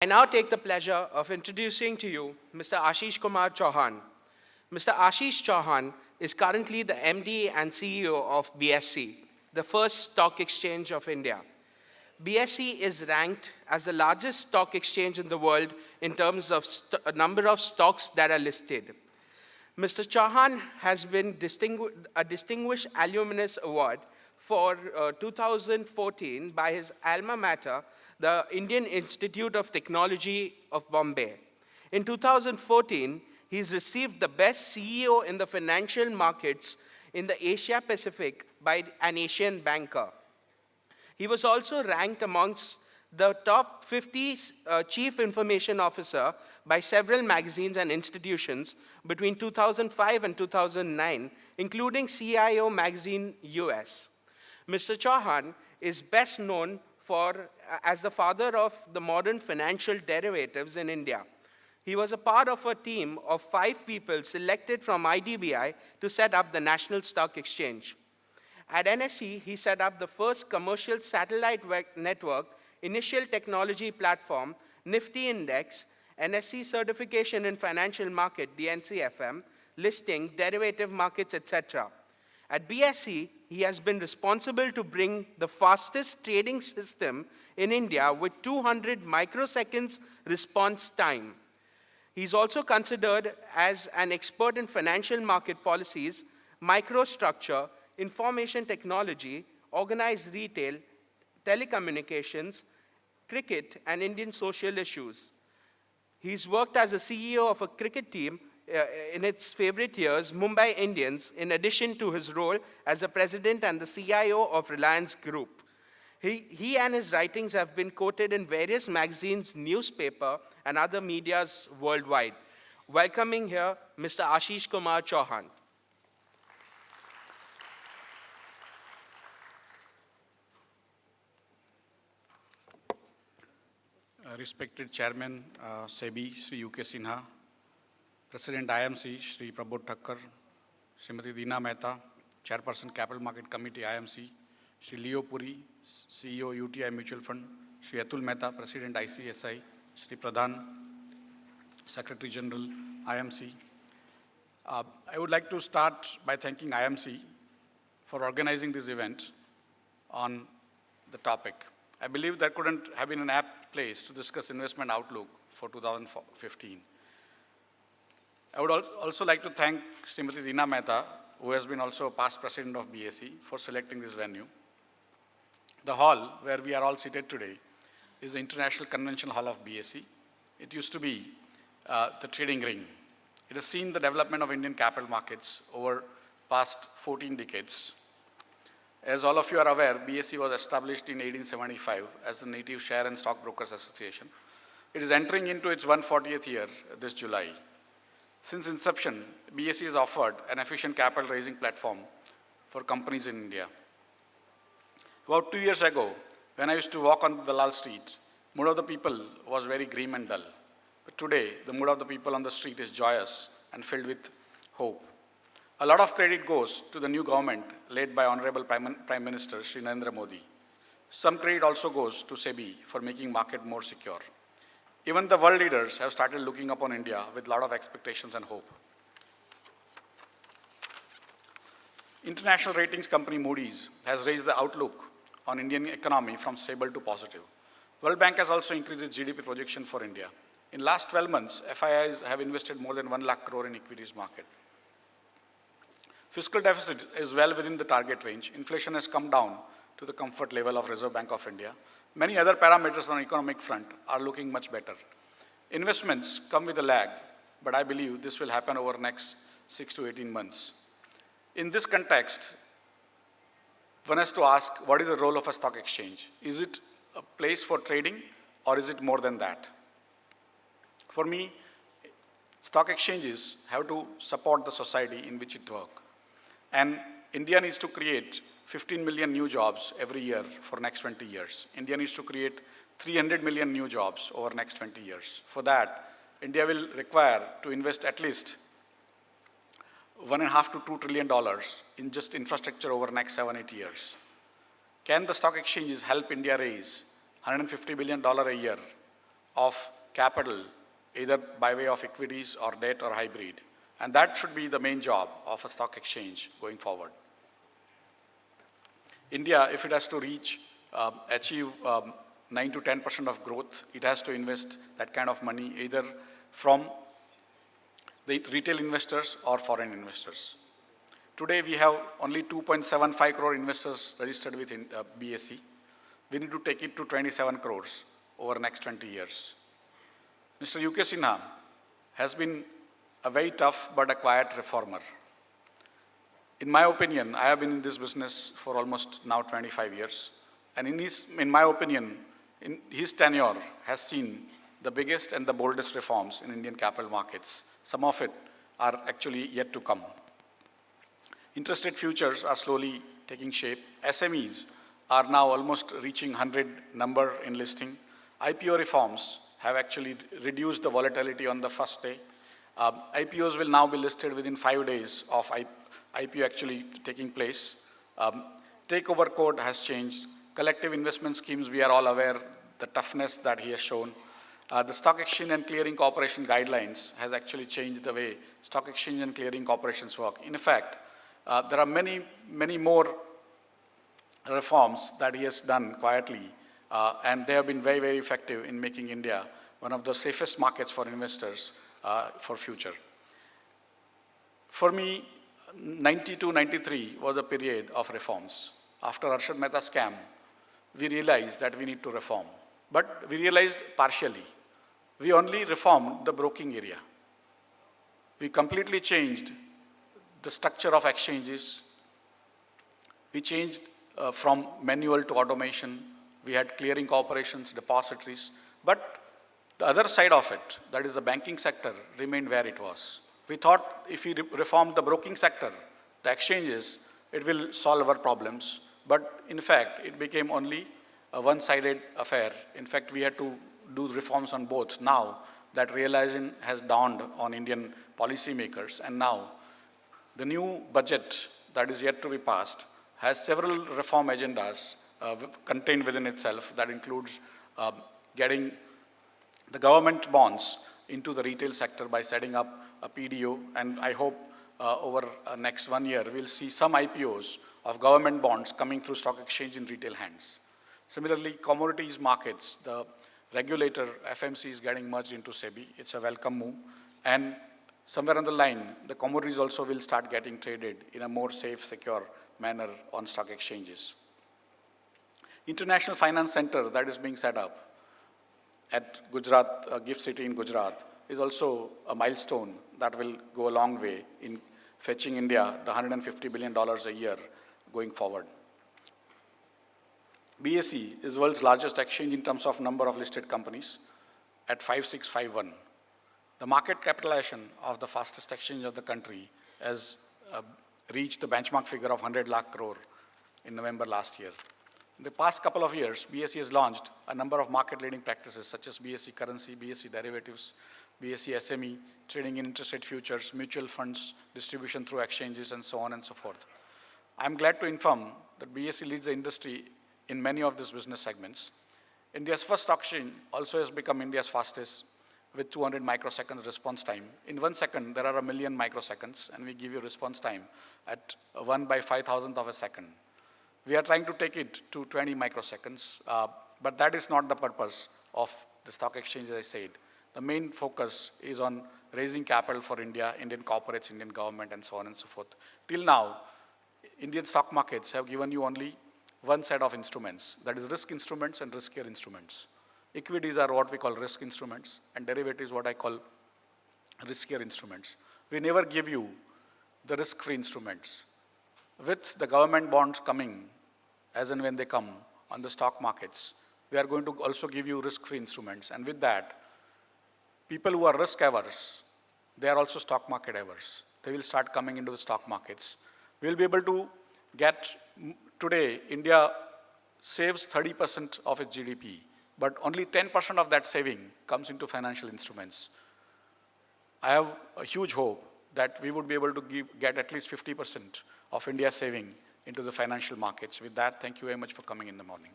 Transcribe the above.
I now take the pleasure of introducing to you Mr. Ashishkumar Chauhan. Mr. Ashish Chauhan is currently the MD and CEO of BSE, the first stock exchange of India. BSE is ranked as the largest stock exchange in the world in terms of number of stocks that are listed. Mr. Chauhan has been a Distinguished Alumnus Award for 2014 by his alma mater, the Indian Institute of Technology of Bombay. In 2014, he's received the Best CEO in the Financial Markets in the Asia Pacific by an Asian banker. He was also ranked amongst the top 50 Chief Information Officer by several magazines and institutions between 2005 and 2009, including CIO Magazine US. Mr. Chauhan is best known as the father of the modern financial derivatives in India. He was a part of a team of 5 people selected from IDBI to set up the National Stock Exchange. At NSE, he set up the first commercial satellite network, initial technology platform, Nifty Index, NSE certification in financial market, the NCFM, listing, derivative markets, etc. At BSE, he has been responsible to bring the fastest trading system in India with 200 microseconds response time. He's also considered as an expert in financial market policies, microstructure, information technology, organized retail, telecommunications, cricket, and Indian social issues. He's worked as a CEO of a cricket team in its favorite years, Mumbai Indians, in addition to his role as a president and the CIO of Reliance Group. He and his writings have been quoted in various magazines, newspaper, and other medias worldwide. Welcoming here, Mr. Ashishkumar Chauhan. Respected Chairman SEBI, Sri U.K. Sinha, President IMC, Sri Prabodh Thakkar, Srimati Deena Mehta, Chairperson Capital Market Committee IMC, Sri Leo Puri, CEO UTI Mutual Fund, Sri Atul Mehta, President ICSI, Sri Pradhan, Secretary General IMC. I would like to start by thanking IMC for organizing this event on the topic. I believe there couldn't have been an apt place to discuss investment outlook for 2015. I would also like to thank Srimati Deena Mehta, who has been also a past president of BSE, for selecting this venue. The hall where we are all seated today is the International Convention Hall of BSE. It used to be the trading ring. It has seen the development of Indian capital markets over past 14 decades. As all of you are aware, BSE was established in 1875 as the Native Share and Stockbrokers Association. It is entering into its 140th year this July. Since inception, BSE has offered an efficient capital raising platform for companies in India. About 2 years ago, when I used to walk on the Dalal Street, mood of the people was very grim and dull. But today, the mood of the people on the street is joyous and filled with hope. A lot of credit goes to the new government led by Honorable Prime Minister Shri Narendra Modi. Some credit also goes to SEBI for making market more secure. Even the world leaders have started looking upon India with a lot of expectations and hope. International ratings company Moody's has raised the outlook on Indian economy from stable to positive. World Bank has also increased its GDP projection for India. In last 12 months, FIIs have invested more than 1 lakh crore in equities market. Fiscal deficit is well within the target range. Inflation has come down to the comfort level of Reserve Bank of India. Many other parameters on economic front are looking much better. Investments come with a lag, but I believe this will happen over the next 6 to 18 months. In this context, one has to ask, what is the role of a stock exchange? Is it a place for trading or is it more than that? For me, stock exchanges have to support the society in which it works. And India needs to create 15 million new jobs every year for next 20 years. India needs to create 300 million new jobs over next 20 years. For that, India will require to invest at least $1.5 to $2 trillion in just infrastructure over next 7-8 years. Can the stock exchanges help India raise $150 billion a year of capital, either by way of equities or debt or hybrid. And that should be the main job of a stock exchange going forward. India, if it has to achieve 9 to 10% of growth, it has to invest that kind of money either from the retail investors or foreign investors. Today, we have only 2.75 crore investors registered with BSE. We need to take it to 27 crores over the next 20 years. Mr. UK Sinha has been a very tough but a quiet reformer. In my opinion, I have been in this business for almost now 25 years. And in my opinion, his tenure has seen the biggest and the boldest reforms in Indian capital markets. Some of it are actually yet to come. Interest rate futures are slowly taking shape. SMEs are now almost reaching 100 number in listing. IPO reforms have actually reduced the volatility on the first day. IPOs will now be listed within 5 days of IPO actually taking place. Takeover code has changed. Collective investment schemes, we are all aware the toughness that he has shown. The Stock Exchange and Clearing Corporation guidelines has actually changed the way stock exchange and clearing corporations work. In fact, there are many, many more reforms that he has done quietly, and they have been very, very effective in making India one of the safest markets for investors for future. For me, 92-93 was a period of reforms. After Arshad Mehta scam, we realized that we need to reform. But we realized partially. We only reformed the broking area. We completely changed the structure of exchanges. We changed from manual to automation. We had clearing corporations, depositories. But the other side of it, that is the banking sector, remained where it was. We thought if we reformed the broking sector, the exchanges, it will solve our problems. But in fact, it became only a one-sided affair. In fact, we had to do reforms on both. Now that realization has dawned on Indian policymakers, and now the new budget that is yet to be passed has several reform agendas contained within itself. That includes getting the government bonds into the retail sector by setting up a PDO, and I hope over next 1 year we'll see some IPOs of government bonds coming through stock exchange in retail hands. Similarly, commodities markets, the regulator FMC is getting merged into SEBI. It's a welcome move, and somewhere on the line, the commodities also will start getting traded in a more safe, secure manner on stock exchanges. International Finance Center that is being set up at Gujarat, Gift City in Gujarat, is also a milestone that will go a long way in fetching India the $150 billion a year going forward. BSE is the world's largest exchange in terms of number of listed companies at 5651. The market capitalization of the fastest exchange of the country has reached the benchmark figure of 100 lakh crore in November last year. In the past couple of years, BSE has launched a number of market-leading practices such as BSE Currency, BSE Derivatives, BSE SME, trading in interest rate futures, mutual funds, distribution through exchanges, and so on and so forth. I'm glad to inform that BSE leads the industry in many of these business segments. India's first stock exchange also has become India's fastest with 200 microseconds response time. In 1 second, there are 1 million microseconds, and we give you response time at 1/5000th of a second. We are trying to take it to 20 microseconds, but that is not the purpose of the stock exchange, as I said. The main focus is on raising capital for India, Indian corporates, Indian government, and so on and so forth. Till now, Indian stock markets have given you only one set of instruments, that is risk instruments and riskier instruments. Equities are what we call risk instruments, and derivatives what I call riskier instruments. We never give you the risk-free instruments. With the government bonds coming, as and when they come on the stock markets, we are going to also give you risk-free instruments. And with that, people who are risk averse, they are also stock market averse. They will start coming into the stock markets. We will be able to get, today, India saves 30% of its GDP, but only 10% of that saving comes into financial instruments. I have a huge hope that we would be able to get at least 50% of India's saving into the financial markets. With that, thank you very much for coming in the morning.